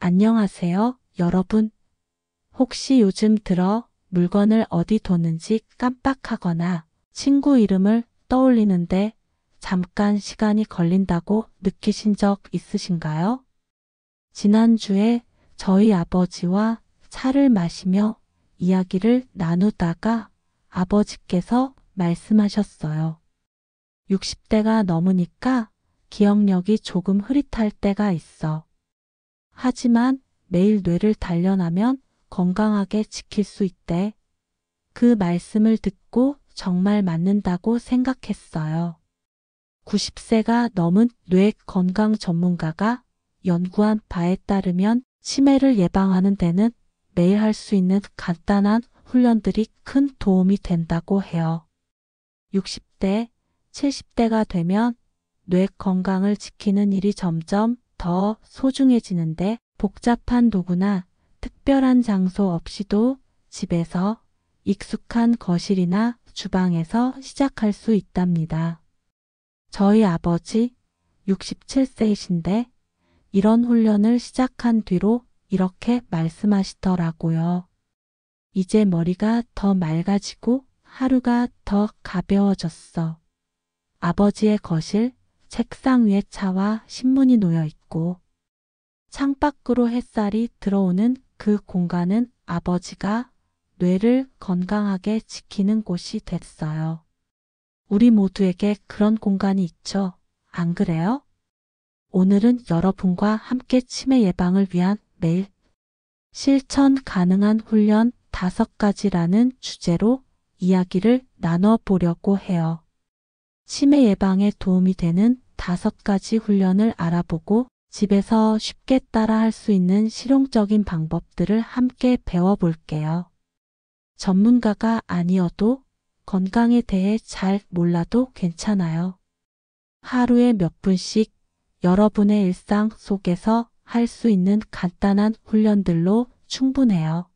안녕하세요, 여러분. 혹시 요즘 들어 물건을 어디 뒀는지 깜빡하거나 친구 이름을 떠올리는데 잠깐 시간이 걸린다고 느끼신 적 있으신가요? 지난주에 저희 아버지와 차를 마시며 이야기를 나누다가 아버지께서 말씀하셨어요. 60대가 넘으니까 기억력이 조금 흐릿할 때가 있어. 하지만 매일 뇌를 단련하면 건강하게 지킬 수 있대. 그 말씀을 듣고 정말 맞는다고 생각했어요. 90세가 넘은 뇌 건강 전문가가 연구한 바에 따르면 치매를 예방하는 데는 매일 할 수 있는 간단한 훈련들이 큰 도움이 된다고 해요. 60대, 70대가 되면 뇌 건강을 지키는 일이 점점 더 소중해지는데 복잡한 도구나 특별한 장소 없이도 집에서 익숙한 거실이나 주방에서 시작할 수 있답니다. 저희 아버지 67세이신데 이런 훈련을 시작한 뒤로 이렇게 말씀하시더라고요. 이제 머리가 더 맑아지고 하루가 더 가벼워졌어. 아버지의 거실, 책상 위에 차와 신문이 놓여 있고 창밖으로 햇살이 들어오는 그 공간은 아버지가 뇌를 건강하게 지키는 곳이 됐어요. 우리 모두에게 그런 공간이 있죠. 안 그래요? 오늘은 여러분과 함께 치매 예방을 위한 매일 실천 가능한 훈련 5가지라는 주제로 이야기를 나눠보려고 해요. 치매 예방에 도움이 되는 5가지 훈련을 알아보고 집에서 쉽게 따라 할 수 있는 실용적인 방법들을 함께 배워볼게요. 전문가가 아니어도 건강에 대해 잘 몰라도 괜찮아요. 하루에 몇 분씩 여러분의 일상 속에서 할 수 있는 간단한 훈련들로 충분해요.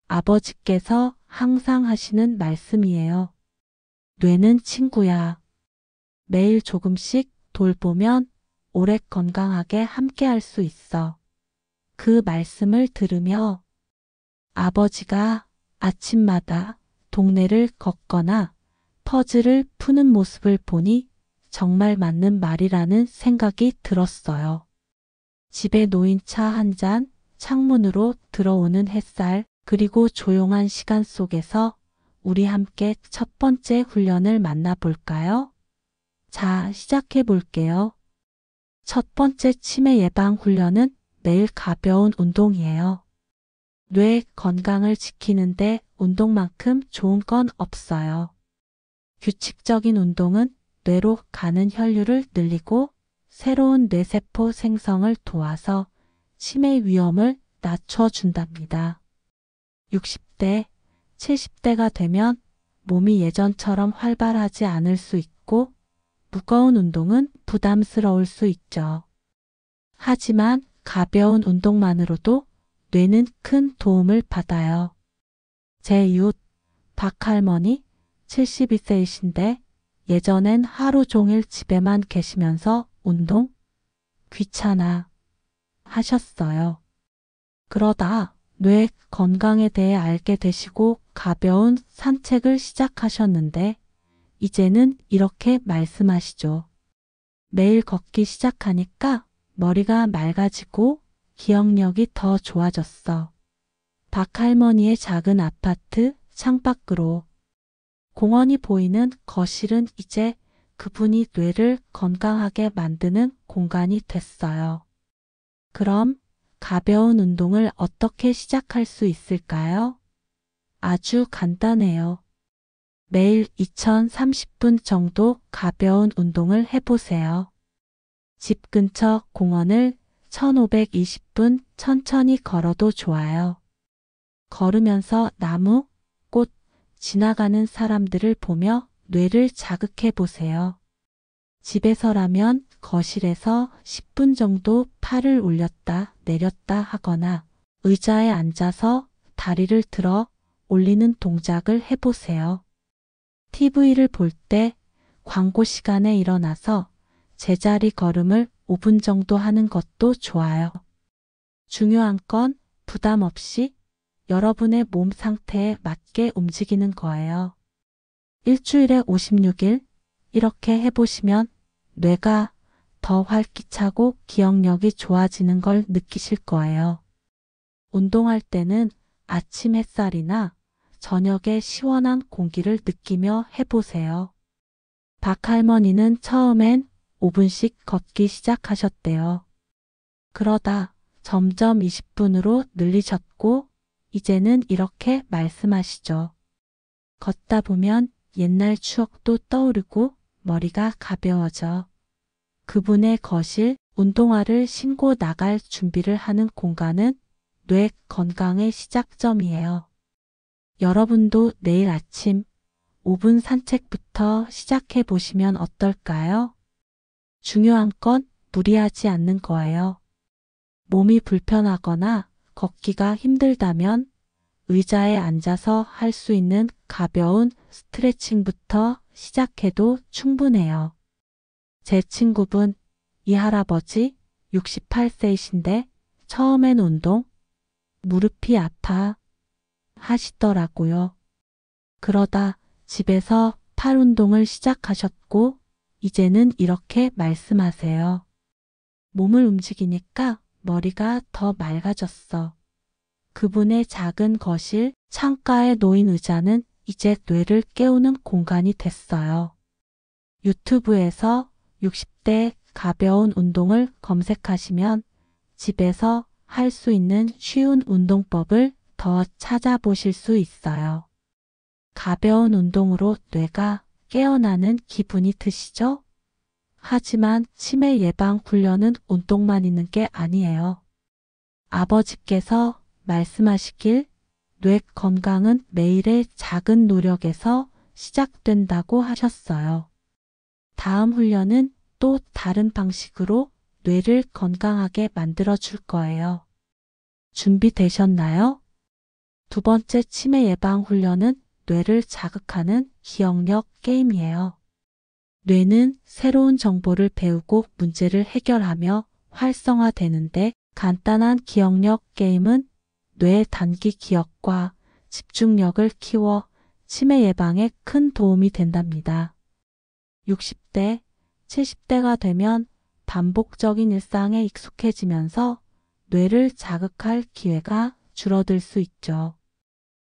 아버지께서 항상 하시는 말씀이에요. 뇌는 친구야. 매일 조금씩 돌보면 오래 건강하게 함께 할 수 있어. 그 말씀을 들으며 아버지가 아침마다 동네를 걷거나 퍼즐을 푸는 모습을 보니 정말 맞는 말이라는 생각이 들었어요. 집에 놓인 차 한 잔, 창문으로 들어오는 햇살, 그리고 조용한 시간 속에서 우리 함께 첫 번째 훈련을 만나볼까요? 자, 시작해 볼게요. 첫 번째 치매 예방 훈련은 매일 가벼운 운동이에요. 뇌 건강을 지키는데 운동만큼 좋은 건 없어요. 규칙적인 운동은 뇌로 가는 혈류를 늘리고 새로운 뇌세포 생성을 도와서 치매 위험을 낮춰준답니다. 60대, 70대가 되면 몸이 예전처럼 활발하지 않을 수 있고 무거운 운동은 부담스러울 수 있죠. 하지만 가벼운 운동만으로도 뇌는 큰 도움을 받아요. 제 이웃 박할머니 72세이신데 예전엔 하루 종일 집에만 계시면서 운동? 귀찮아 하셨어요. 그러다 뇌 건강에 대해 알게 되시고 가벼운 산책을 시작하셨는데 이제는 이렇게 말씀하시죠. 매일 걷기 시작하니까 머리가 맑아지고 기억력이 더 좋아졌어. 박할머니의 작은 아파트 창밖으로 공원이 보이는 거실은 이제 그분이 뇌를 건강하게 만드는 공간이 됐어요. 그럼 가벼운 운동을 어떻게 시작할 수 있을까요? 아주 간단해요. 매일 2030분 정도 가벼운 운동을 해보세요. 집 근처 공원을 1520분 천천히 걸어도 좋아요. 걸으면서 나무, 꽃, 지나가는 사람들을 보며 뇌를 자극해 보세요. 집에서라면 거실에서 10분 정도 팔을 올렸다 내렸다 하거나 의자에 앉아서 다리를 들어 올리는 동작을 해보세요. TV를 볼 때 광고 시간에 일어나서 제자리 걸음을 5분 정도 하는 것도 좋아요. 중요한 건 부담 없이 여러분의 몸 상태에 맞게 움직이는 거예요. 일주일에 56일 이렇게 해보시면 뇌가 더 활기차고 기억력이 좋아지는 걸 느끼실 거예요. 운동할 때는 아침 햇살이나 저녁에 시원한 공기를 느끼며 해보세요. 박 할머니는 처음엔 5분씩 걷기 시작하셨대요. 그러다 점점 20분으로 늘리셨고 이제는 이렇게 말씀하시죠. 걷다 보면 옛날 추억도 떠오르고 머리가 가벼워져. 그분의 거실, 운동화를 신고 나갈 준비를 하는 공간은 뇌 건강의 시작점이에요. 여러분도 내일 아침 5분 산책부터 시작해 보시면 어떨까요? 중요한 건 무리하지 않는 거예요. 몸이 불편하거나 걷기가 힘들다면 의자에 앉아서 할 수 있는 가벼운 스트레칭부터 시작해도 충분해요. 제 친구분, 이 할아버지 68세이신데 처음엔 운동, 무릎이 아파 하시더라고요. 그러다 집에서 팔 운동을 시작하셨고 이제는 이렇게 말씀하세요. 몸을 움직이니까 머리가 더 맑아졌어. 그분의 작은 거실, 창가에 놓인 의자는 이제 뇌를 깨우는 공간이 됐어요. 유튜브에서 60대 가벼운 운동을 검색하시면 집에서 할 수 있는 쉬운 운동법을 더 찾아보실 수 있어요. 가벼운 운동으로 뇌가 깨어나는 기분이 드시죠? 하지만 치매 예방 훈련은 운동만 있는 게 아니에요. 아버지께서 말씀하시길 뇌 건강은 매일의 작은 노력에서 시작된다고 하셨어요. 다음 훈련은 또 다른 방식으로 뇌를 건강하게 만들어 줄 거예요. 준비되셨나요? 두 번째 치매 예방 훈련은 뇌를 자극하는 기억력 게임이에요. 뇌는 새로운 정보를 배우고 문제를 해결하며 활성화되는데 간단한 기억력 게임은 뇌의 단기 기억과 집중력을 키워 치매 예방에 큰 도움이 된답니다. 60대, 70대가 되면 반복적인 일상에 익숙해지면서 뇌를 자극할 기회가 줄어들 수 있죠.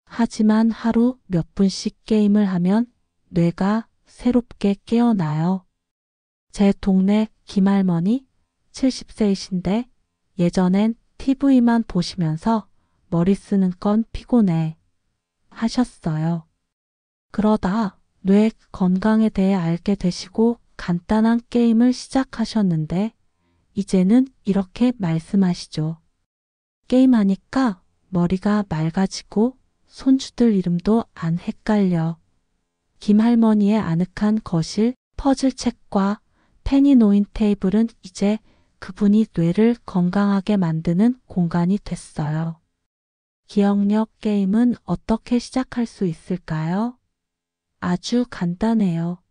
하지만 하루 몇 분씩 게임을 하면 뇌가 새롭게 깨어나요. 제 동네 김할머니 70세이신데 예전엔 TV만 보시면서 머리 쓰는 건 피곤해 하셨어요. 그러다 뇌 건강에 대해 알게 되시고 간단한 게임을 시작하셨는데 이제는 이렇게 말씀하시죠. 게임하니까 머리가 맑아지고 손주들 이름도 안 헷갈려. 김할머니의 아늑한 거실, 퍼즐책과 펜이 놓인 테이블은 이제 그분이 뇌를 건강하게 만드는 공간이 됐어요. 기억력 게임은 어떻게 시작할 수 있을까요? 아주 간단해요.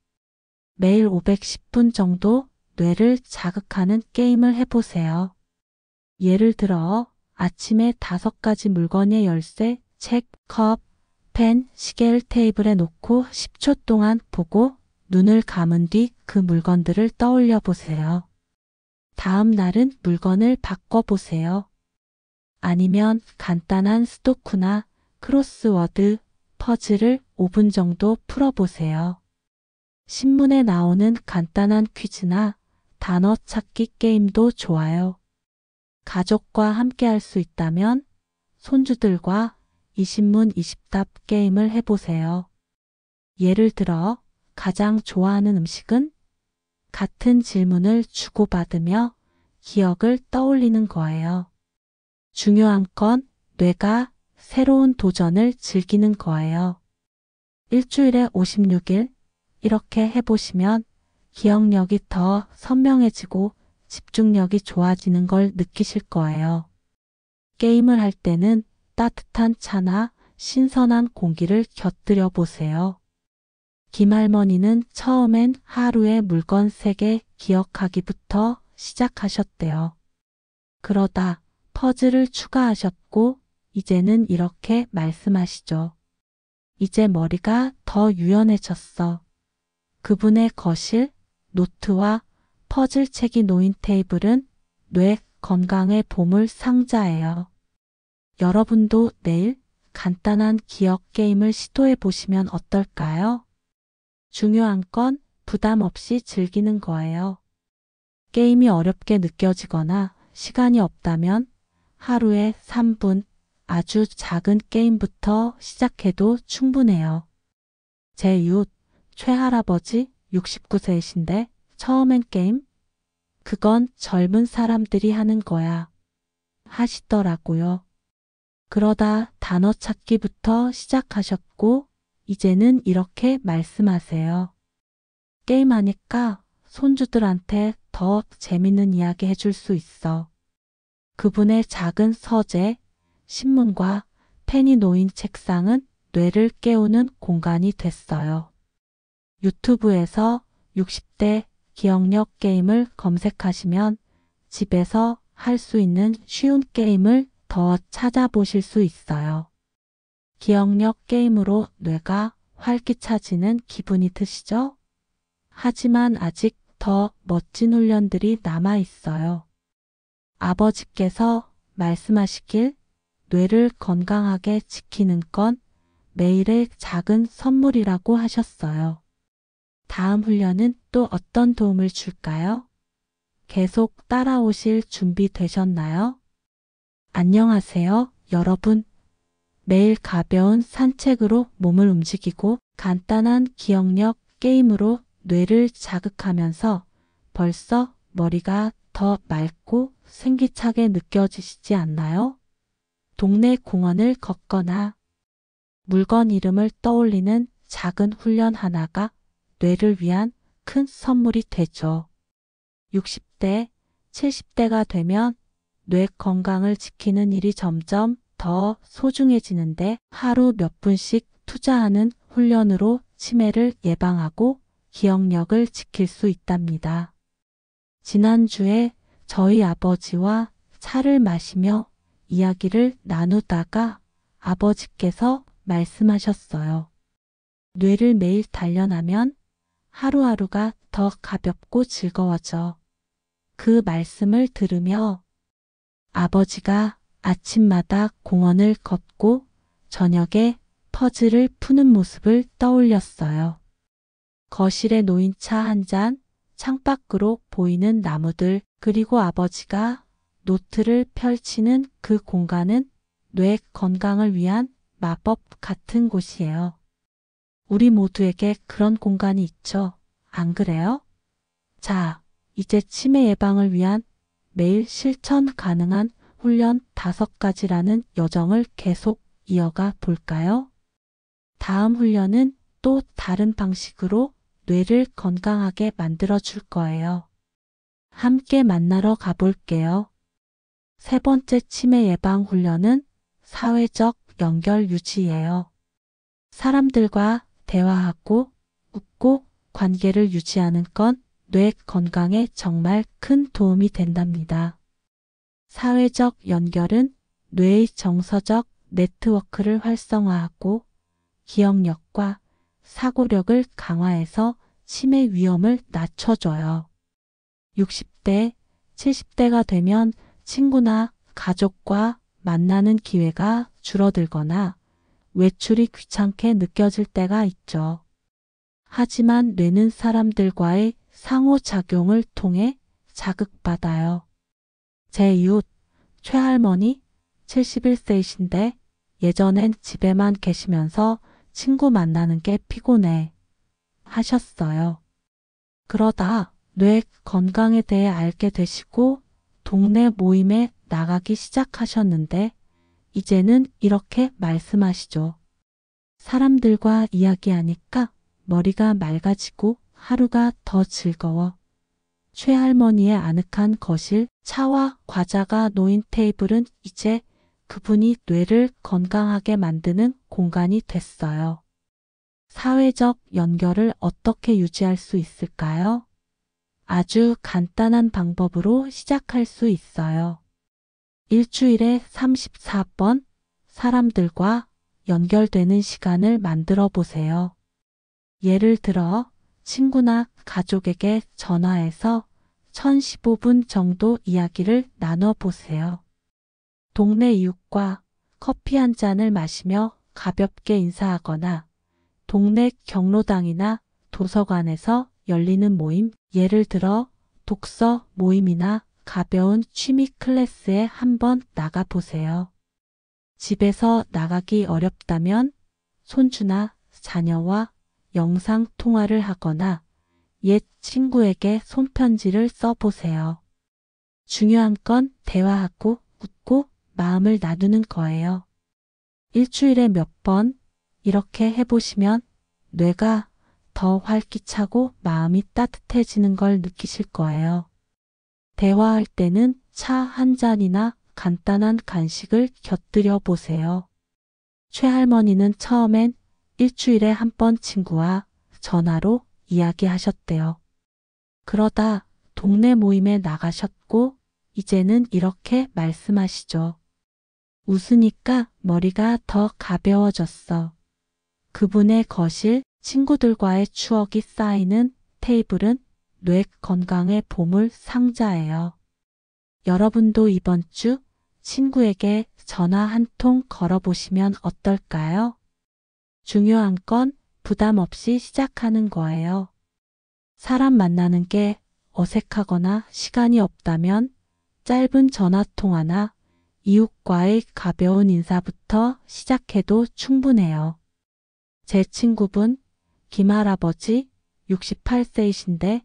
매일 510분 정도 뇌를 자극하는 게임을 해보세요. 예를 들어 아침에 5가지 물건의 열쇠, 책, 컵, 펜, 시계를 테이블에 놓고 10초 동안 보고 눈을 감은 뒤 그 물건들을 떠올려 보세요. 다음 날은 물건을 바꿔보세요. 아니면 간단한 스도쿠나 크로스워드, 퍼즐을 5분 정도 풀어보세요. 신문에 나오는 간단한 퀴즈나 단어 찾기 게임도 좋아요. 가족과 함께 할 수 있다면 손주들과 20문 20답 게임을 해보세요. 예를 들어 가장 좋아하는 음식은? 같은 질문을 주고받으며 기억을 떠올리는 거예요. 중요한 건 뇌가 새로운 도전을 즐기는 거예요. 일주일에 56일 이렇게 해보시면 기억력이 더 선명해지고 집중력이 좋아지는 걸 느끼실 거예요. 게임을 할 때는 따뜻한 차나 신선한 공기를 곁들여 보세요. 김할머니는 처음엔 하루에 물건 3개 기억하기부터 시작하셨대요. 그러다 퍼즐을 추가하셨고 이제는 이렇게 말씀하시죠. 이제 머리가 더 유연해졌어. 그분의 거실, 노트와 퍼즐책이 놓인 테이블은 뇌 건강의 보물 상자예요. 여러분도 내일 간단한 기억 게임을 시도해 보시면 어떨까요? 중요한 건 부담 없이 즐기는 거예요. 게임이 어렵게 느껴지거나 시간이 없다면 하루에 3분 아주 작은 게임부터 시작해도 충분해요. 제 이웃 최할아버지 69세이신데 처음엔 게임? 그건 젊은 사람들이 하는 거야. 하시더라고요. 그러다 단어 찾기부터 시작하셨고 이제는 이렇게 말씀하세요. 게임하니까 손주들한테 더 재밌는 이야기 해줄 수 있어. 그분의 작은 서재, 신문과 펜이 놓인 책상은 뇌를 깨우는 공간이 됐어요. 유튜브에서 60대 기억력 게임을 검색하시면 집에서 할 수 있는 쉬운 게임을 더 찾아보실 수 있어요. 기억력 게임으로 뇌가 활기차지는 기분이 드시죠? 하지만 아직 더 멋진 훈련들이 남아 있어요. 아버지께서 말씀하시길 뇌를 건강하게 지키는 건 매일의 작은 선물이라고 하셨어요. 다음 훈련은 또 어떤 도움을 줄까요? 계속 따라오실 준비 되셨나요? 안녕하세요, 여러분. 매일 가벼운 산책으로 몸을 움직이고 간단한 기억력 게임으로 뇌를 자극하면서 벌써 머리가 더 맑고 생기차게 느껴지시지 않나요? 동네 공원을 걷거나 물건 이름을 떠올리는 작은 훈련 하나가 뇌를 위한 큰 선물이 되죠. 60대, 70대가 되면 뇌 건강을 지키는 일이 점점 더 소중해지는데 하루 몇 분씩 투자하는 훈련으로 치매를 예방하고 기억력을 지킬 수 있답니다. 지난주에 저희 아버지와 차를 마시며 이야기를 나누다가 아버지께서 말씀하셨어요. 뇌를 매일 단련하면 하루하루가 더 가볍고 즐거워져. 그 말씀을 들으며 아버지가 아침마다 공원을 걷고 저녁에 퍼즐을 푸는 모습을 떠올렸어요. 거실에 놓인 차 한 잔, 창밖으로 보이는 나무들, 그리고 아버지가 노트를 펼치는 그 공간은 뇌 건강을 위한 마법 같은 곳이에요. 우리 모두에게 그런 공간이 있죠. 안 그래요? 자, 이제 치매 예방을 위한 매일 실천 가능한 훈련 5가지라는 여정을 계속 이어가 볼까요? 다음 훈련은 또 다른 방식으로 뇌를 건강하게 만들어 줄 거예요. 함께 만나러 가볼게요. 세 번째 치매 예방 훈련은 사회적 연결 유지예요. 사람들과 대화하고 웃고 관계를 유지하는 건 뇌 건강에 정말 큰 도움이 된답니다. 사회적 연결은 뇌의 정서적 네트워크를 활성화하고 기억력과 사고력을 강화해서 치매 위험을 낮춰줘요. 60대, 70대가 되면 친구나 가족과 만나는 기회가 줄어들거나 외출이 귀찮게 느껴질 때가 있죠. 하지만 뇌는 사람들과의 상호작용을 통해 자극받아요. 제 이웃 최할머니 71세이신데 예전엔 집에만 계시면서 친구 만나는 게 피곤해 하셨어요. 그러다 뇌 건강에 대해 알게 되시고 동네 모임에 나가기 시작하셨는데 이제는 이렇게 말씀하시죠. 사람들과 이야기하니까 머리가 맑아지고 하루가 더 즐거워. 최할머니의 아늑한 거실, 차와 과자가 놓인 테이블은 이제 그분이 뇌를 건강하게 만드는 공간이 됐어요. 사회적 연결을 어떻게 유지할 수 있을까요? 아주 간단한 방법으로 시작할 수 있어요. 일주일에 34번 사람들과 연결되는 시간을 만들어 보세요. 예를 들어 친구나 가족에게 전화해서 1015분 정도 이야기를 나눠 보세요. 동네 이웃과 커피 한 잔을 마시며 가볍게 인사하거나 동네 경로당이나 도서관에서 열리는 모임, 예를 들어 독서 모임이나 가벼운 취미 클래스에 한번 나가 보세요. 집에서 나가기 어렵다면 손주나 자녀와 영상 통화를 하거나 옛 친구에게 손편지를 써보세요. 중요한 건 대화하고 웃고 마음을 나누는 거예요. 일주일에 몇 번 이렇게 해보시면 뇌가 더 활기차고 마음이 따뜻해지는 걸 느끼실 거예요. 대화할 때는 차 한 잔이나 간단한 간식을 곁들여 보세요. 최할머니는 처음엔 일주일에 한 번 친구와 전화로 이야기하셨대요. 그러다 동네 모임에 나가셨고 이제는 이렇게 말씀하시죠. 웃으니까 머리가 더 가벼워졌어. 그분의 거실, 친구들과의 추억이 쌓이는 테이블은 뇌 건강의 보물 상자예요. 여러분도 이번 주 친구에게 전화 한 통 걸어보시면 어떨까요? 중요한 건 부담 없이 시작하는 거예요. 사람 만나는 게 어색하거나 시간이 없다면 짧은 전화 통화나 이웃과의 가벼운 인사부터 시작해도 충분해요. 제 친구분, 김할아버지 68세이신데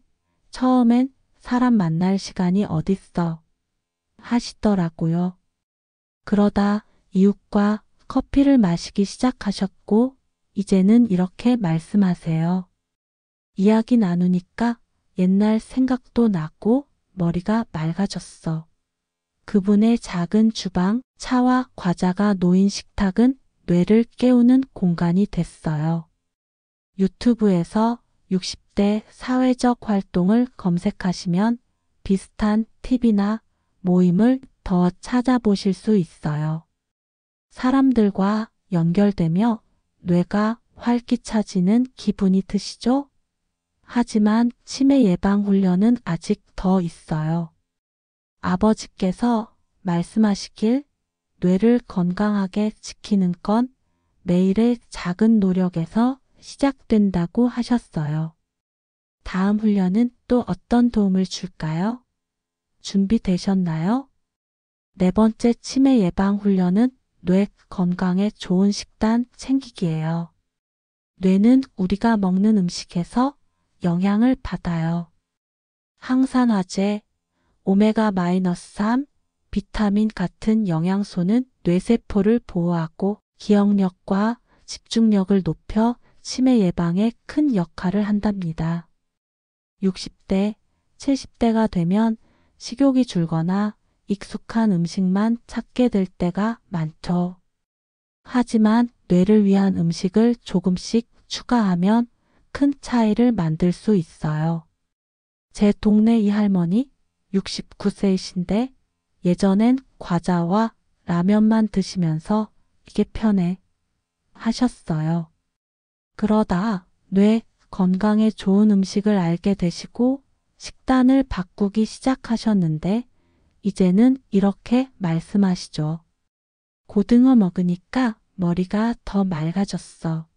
처음엔 사람 만날 시간이 어딨어 하시더라고요. 그러다 이웃과 커피를 마시기 시작하셨고 이제는 이렇게 말씀하세요. 이야기 나누니까 옛날 생각도 나고 머리가 맑아졌어. 그분의 작은 주방, 차와 과자가 놓인 식탁은 뇌를 깨우는 공간이 됐어요. 유튜브에서 60대 사회적 활동을 검색하시면 비슷한 팁이나 모임을 더 찾아보실 수 있어요. 사람들과 연결되며 뇌가 활기차지는 기분이 드시죠? 하지만 치매 예방 훈련은 아직 더 있어요. 아버지께서 말씀하시길 뇌를 건강하게 지키는 건 매일의 작은 노력에서 시작된다고 하셨어요. 다음 훈련은 또 어떤 도움을 줄까요? 준비되셨나요? 네 번째 치매 예방 훈련은 뇌 건강에 좋은 식단 챙기기예요. 뇌는 우리가 먹는 음식에서 영향을 받아요. 항산화제, 오메가-3, 비타민 같은 영양소는 뇌세포를 보호하고 기억력과 집중력을 높여 치매 예방에 큰 역할을 한답니다. 60대, 70대가 되면 식욕이 줄거나 익숙한 음식만 찾게 될 때가 많죠. 하지만 뇌를 위한 음식을 조금씩 추가하면 큰 차이를 만들 수 있어요. 제 동네 이 할머니 69세이신데 예전엔 과자와 라면만 드시면서 이게 편해 하셨어요. 그러다 뇌 건강에 좋은 음식을 알게 되시고 식단을 바꾸기 시작하셨는데 이제는 이렇게 말씀하시죠. 고등어 먹으니까 머리가 더 맑아졌어.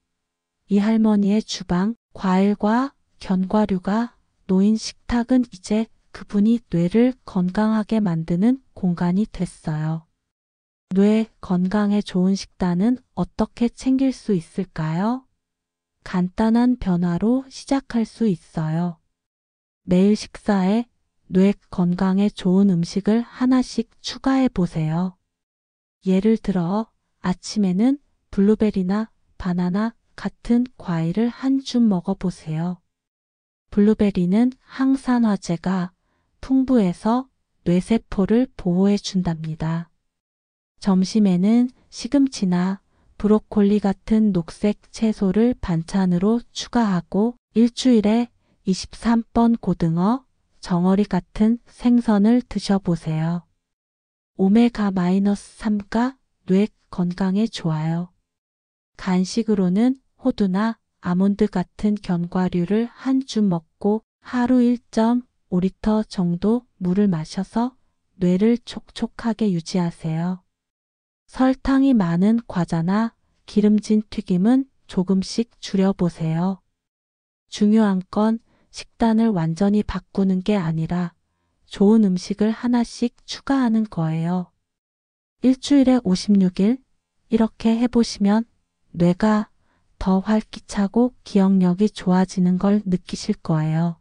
이 할머니의 주방, 과일과 견과류가 놓인 식탁은 이제 그분이 뇌를 건강하게 만드는 공간이 됐어요. 뇌 건강에 좋은 식단은 어떻게 챙길 수 있을까요? 간단한 변화로 시작할 수 있어요. 매일 식사에 뇌 건강에 좋은 음식을 하나씩 추가해 보세요. 예를 들어 아침에는 블루베리나 바나나 같은 과일을 한 줌 먹어보세요. 블루베리는 항산화제가 풍부해서 뇌세포를 보호해 준답니다. 점심에는 시금치나 브로콜리 같은 녹색 채소를 반찬으로 추가하고 일주일에 23번 고등어, 정어리 같은 생선을 드셔보세요. 오메가-3가 뇌 건강에 좋아요. 간식으로는 호두나 아몬드 같은 견과류를 한 줌 먹고 하루 1.5리터 정도 물을 마셔서 뇌를 촉촉하게 유지하세요. 설탕이 많은 과자나 기름진 튀김은 조금씩 줄여보세요. 중요한 건 식단을 완전히 바꾸는 게 아니라 좋은 음식을 하나씩 추가하는 거예요. 일주일에 56일 이렇게 해보시면 뇌가 더 활기차고 기억력이 좋아지는 걸 느끼실 거예요.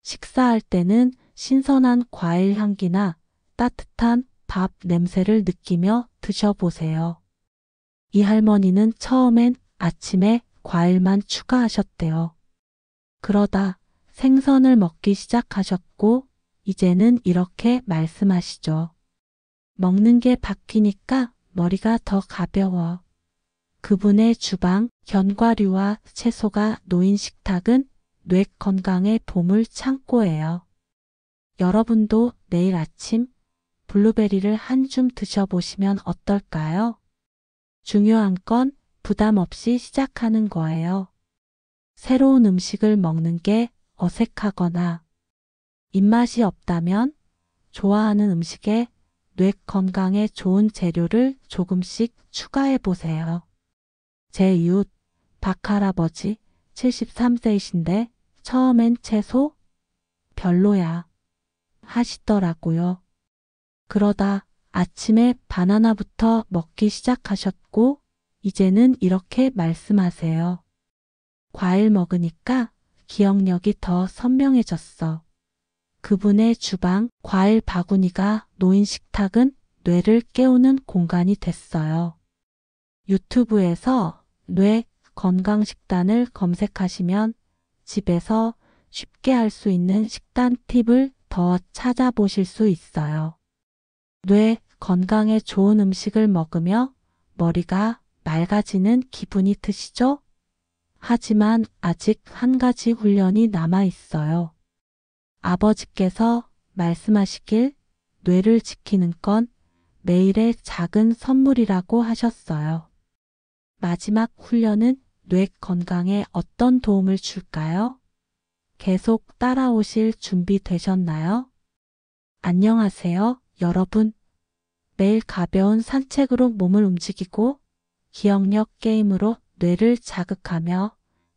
식사할 때는 신선한 과일 향기나 따뜻한 밥 냄새를 느끼며 드셔보세요. 이 할머니는 처음엔 아침에 과일만 추가하셨대요. 그러다 생선을 먹기 시작하셨고 이제는 이렇게 말씀하시죠. 먹는 게 바뀌니까 머리가 더 가벼워. 그분의 주방, 견과류와 채소가 놓인 식탁은 뇌 건강의 보물 창고예요. 여러분도 내일 아침 블루베리를 한 줌 드셔보시면 어떨까요? 중요한 건 부담 없이 시작하는 거예요. 새로운 음식을 먹는 게 어색하거나 입맛이 없다면 좋아하는 음식에 뇌 건강에 좋은 재료를 조금씩 추가해 보세요. 제 이웃 박할아버지 73세이신데 처음엔 채소 별로야 하시더라고요. 그러다 아침에 바나나부터 먹기 시작하셨고 이제는 이렇게 말씀하세요. 과일 먹으니까 기억력이 더 선명해졌어. 그분의 주방, 과일 바구니가 놓인 식탁은 뇌를 깨우는 공간이 됐어요. 유튜브에서 뇌 건강 식단을 검색하시면 집에서 쉽게 할 수 있는 식단 팁을 더 찾아보실 수 있어요. 뇌 건강에 좋은 음식을 먹으며 머리가 맑아지는 기분이 드시죠? 하지만 아직 한 가지 훈련이 남아 있어요. 아버지께서 말씀하시길 뇌를 지키는 건 매일의 작은 선물이라고 하셨어요. 마지막 훈련은 뇌 건강에 어떤 도움을 줄까요? 계속 따라오실 준비 되셨나요? 안녕하세요, 여러분. 매일 가벼운 산책으로 몸을 움직이고 기억력 게임으로 뇌를 자극하며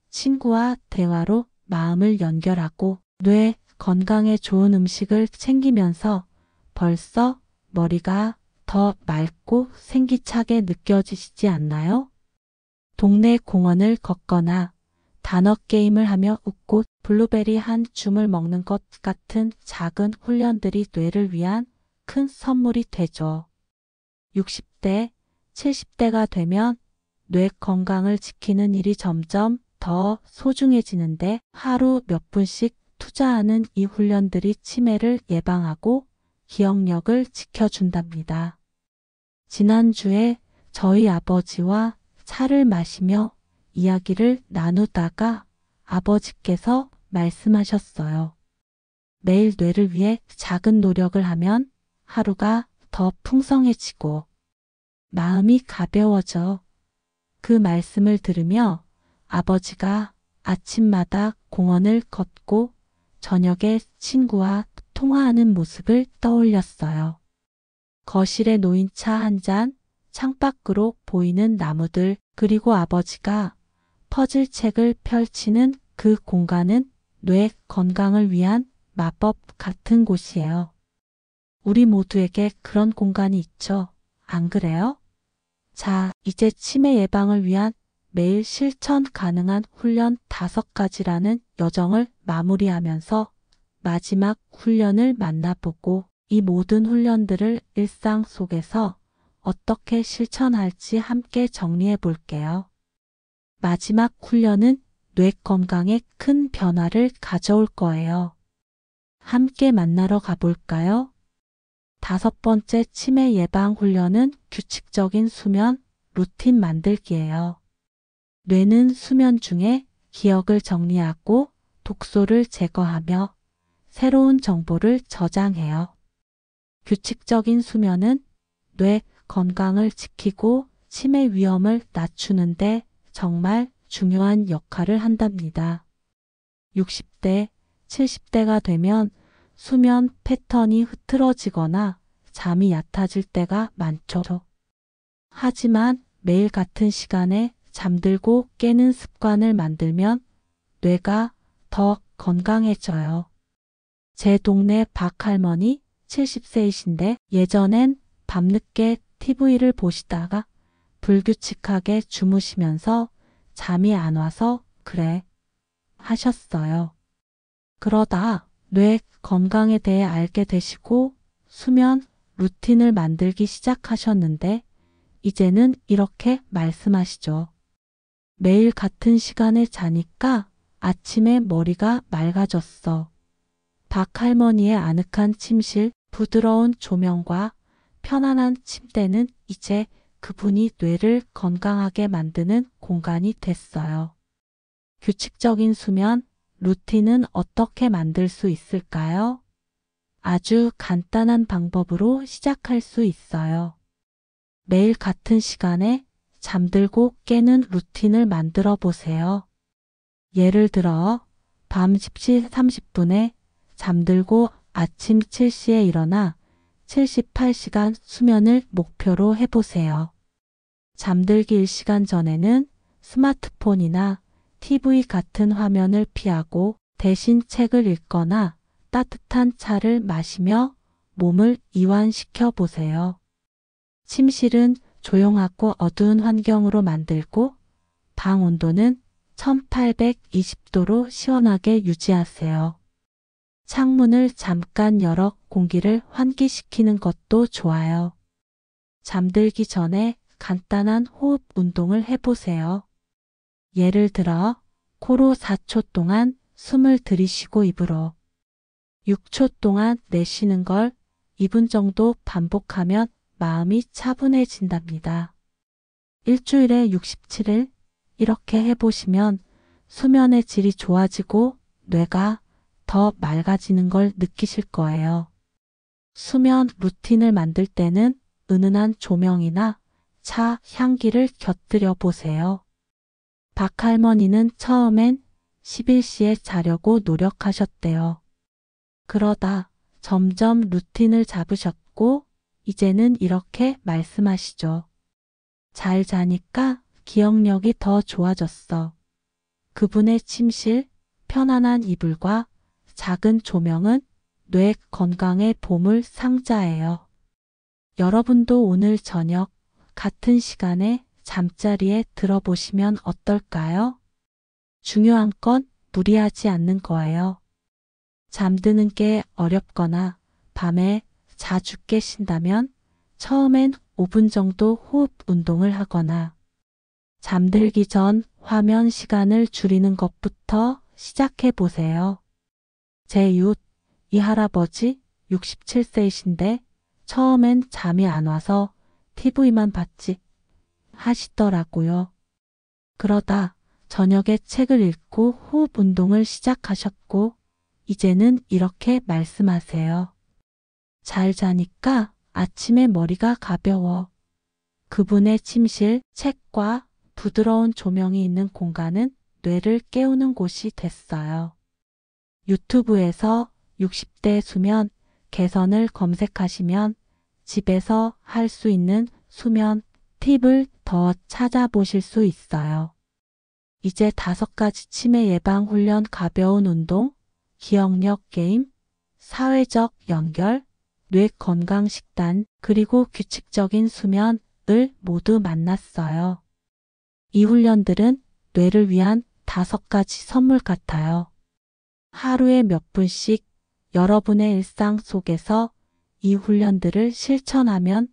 친구와 대화로 마음을 연결하고 뇌 건강에 좋은 음식을 챙기면서 벌써 머리가 더 맑고 생기차게 느껴지시지 않나요? 동네 공원을 걷거나 단어 게임을 하며 웃고 블루베리 한 줌을 먹는 것 같은 작은 훈련들이 뇌를 위한 큰 선물이 되죠. 60대, 70대가 되면 뇌 건강을 지키는 일이 점점 더 소중해지는데 하루 몇 분씩 투자하는 이 훈련들이 치매를 예방하고 기억력을 지켜준답니다. 지난주에 저희 아버지와 차를 마시며 이야기를 나누다가 아버지께서 말씀하셨어요. 매일 뇌를 위해 작은 노력을 하면 하루가 더 풍성해지고 마음이 가벼워져. 그 말씀을 들으며 아버지가 아침마다 공원을 걷고 저녁에 친구와 통화하는 모습을 떠올렸어요. 거실에 놓인 차 한 잔, 창밖으로 보이는 나무들, 그리고 아버지가 퍼즐책을 펼치는 그 공간은 뇌 건강을 위한 마법 같은 곳이에요. 우리 모두에게 그런 공간이 있죠. 안 그래요? 자, 이제 치매 예방을 위한 매일 실천 가능한 훈련 5가지라는 여정을 마무리하면서 마지막 훈련을 만나보고 이 모든 훈련들을 일상 속에서 어떻게 실천할지 함께 정리해 볼게요. 마지막 훈련은 뇌 건강에 큰 변화를 가져올 거예요. 함께 만나러 가볼까요? 5번째 치매 예방 훈련은 규칙적인 수면 루틴 만들기예요. 뇌는 수면 중에 기억을 정리하고 독소를 제거하며 새로운 정보를 저장해요. 규칙적인 수면은 뇌 건강을 지키고 치매 위험을 낮추는데 정말 중요한 역할을 한답니다. 60대, 70대가 되면 수면 패턴이 흐트러지거나 잠이 얕아질 때가 많죠. 하지만 매일 같은 시간에 잠들고 깨는 습관을 만들면 뇌가 더 건강해져요. 제 동네 박할머니 70세이신데 예전엔 밤늦게 TV를 보시다가 불규칙하게 주무시면서 잠이 안 와서 그래 하셨어요. 그러다 뇌 건강에 대해 알게 되시고 수면 루틴을 만들기 시작하셨는데 이제는 이렇게 말씀하시죠. 매일 같은 시간에 자니까 아침에 머리가 맑아졌어. 박할머니의 아늑한 침실, 부드러운 조명과 편안한 침대는 이제 그분이 뇌를 건강하게 만드는 공간이 됐어요. 규칙적인 수면, 루틴은 어떻게 만들 수 있을까요? 아주 간단한 방법으로 시작할 수 있어요. 매일 같은 시간에 잠들고 깨는 루틴을 만들어 보세요. 예를 들어 밤 10시 30분에 잠들고 아침 7시에 일어나 78시간 수면을 목표로 해보세요. 잠들기 1시간 전에는 스마트폰이나 TV 같은 화면을 피하고 대신 책을 읽거나 따뜻한 차를 마시며 몸을 이완시켜 보세요. 침실은 조용하고 어두운 환경으로 만들고 방 온도는 1820도로 시원하게 유지하세요. 창문을 잠깐 열어 공기를 환기시키는 것도 좋아요. 잠들기 전에 간단한 호흡 운동을 해보세요. 예를 들어 코로 4초 동안 숨을 들이쉬고 입으로 6초 동안 내쉬는 걸 2분 정도 반복하면 마음이 차분해진답니다. 일주일에 67일 이렇게 해보시면 수면의 질이 좋아지고 뇌가 더 맑아지는 걸 느끼실 거예요. 수면 루틴을 만들 때는 은은한 조명이나 차 향기를 곁들여 보세요. 박할머니는 처음엔 11시에 자려고 노력하셨대요. 그러다 점점 루틴을 잡으셨고 이제는 이렇게 말씀하시죠. 잘 자니까 기억력이 더 좋아졌어. 그분의 침실, 편안한 이불과 작은 조명은 뇌 건강의 보물 상자예요. 여러분도 오늘 저녁 같은 시간에 잠자리에 들어보시면 어떨까요? 중요한 건 무리하지 않는 거예요. 잠드는 게 어렵거나 밤에 자주 깨신다면 처음엔 5분 정도 호흡 운동을 하거나 잠들기 전 화면 시간을 줄이는 것부터 시작해 보세요. 제 이웃, 이 할아버지 67세이신데 처음엔 잠이 안 와서 TV만 봤지 하시더라고요. 그러다 저녁에 책을 읽고 호흡 운동을 시작하셨고 이제는 이렇게 말씀하세요. 잘 자니까 아침에 머리가 가벼워. 그분의 침실, 책과 부드러운 조명이 있는 공간은 뇌를 깨우는 곳이 됐어요. 유튜브에서 60대 수면 개선을 검색하시면 집에서 할 수 있는 수면 팁을 더 찾아보실 수 있어요. 이제 5가지 치매 예방 훈련, 가벼운 운동, 기억력 게임, 사회적 연결, 뇌 건강 식단, 그리고 규칙적인 수면을 모두 만났어요. 이 훈련들은 뇌를 위한 5가지 선물 같아요. 하루에 몇 분씩 여러분의 일상 속에서 이 훈련들을 실천하면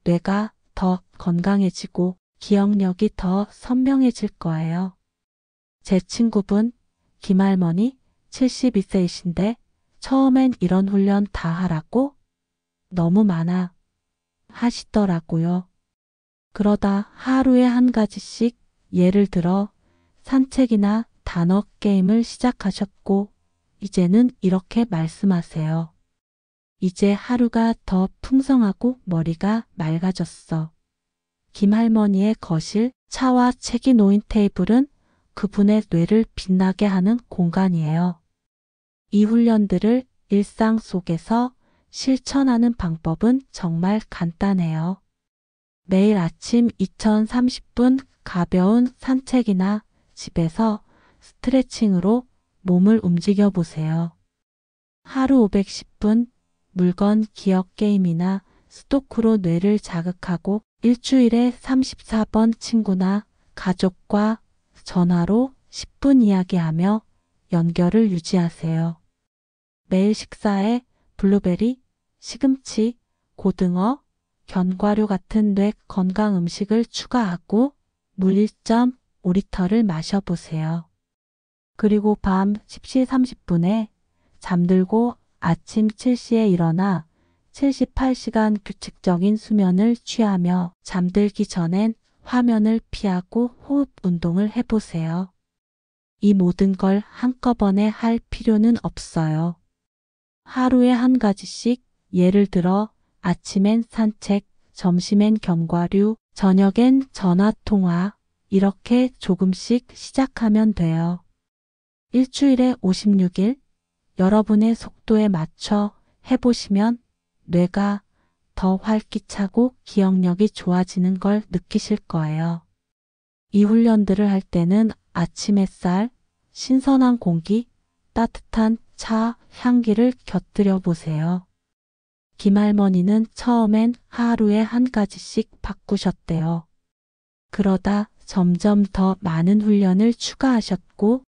뇌가 더 건강해지고 기억력이 더 선명해질 거예요. 제 친구분 김할머니 72세이신데 처음엔 이런 훈련 다 하라고 너무 많아 하시더라고요. 그러다 하루에 한 가지씩 예를 들어 산책이나 단어 게임을 시작하셨고 이제는 이렇게 말씀하세요. 이제 하루가 더 풍성하고 머리가 맑아졌어. 김할머니의 거실, 차와 책이 놓인 테이블은 그분의 뇌를 빛나게 하는 공간이에요. 이 훈련들을 일상 속에서 실천하는 방법은 정말 간단해요. 매일 아침 2030분 가벼운 산책이나 집에서 스트레칭으로 몸을 움직여 보세요. 하루 510분 물건 기억 게임이나 스토크로 뇌를 자극하고 일주일에 34번 친구나 가족과 전화로 10분 이야기하며 연결을 유지하세요. 매일 식사에 블루베리, 시금치, 고등어, 견과류 같은 뇌 건강 음식을 추가하고 물 1.5리터를 마셔보세요. 그리고 밤 10시 30분에 잠들고 아침 7시에 일어나 78시간 규칙적인 수면을 취하며 잠들기 전엔 화면을 피하고 호흡 운동을 해보세요. 이 모든 걸 한꺼번에 할 필요는 없어요. 하루에 한 가지씩, 예를 들어 아침엔 산책, 점심엔 견과류, 저녁엔 전화통화, 이렇게 조금씩 시작하면 돼요. 일주일에 56일, 여러분의 속도에 맞춰 해보시면 뇌가 더 활기차고 기억력이 좋아지는 걸 느끼실 거예요. 이 훈련들을 할 때는 아침 햇살, 신선한 공기, 따뜻한 차 향기를 곁들여 보세요. 김할머니는 처음엔 하루에 한 가지씩 바꾸셨대요. 그러다 점점 더 많은 훈련을 추가하셨고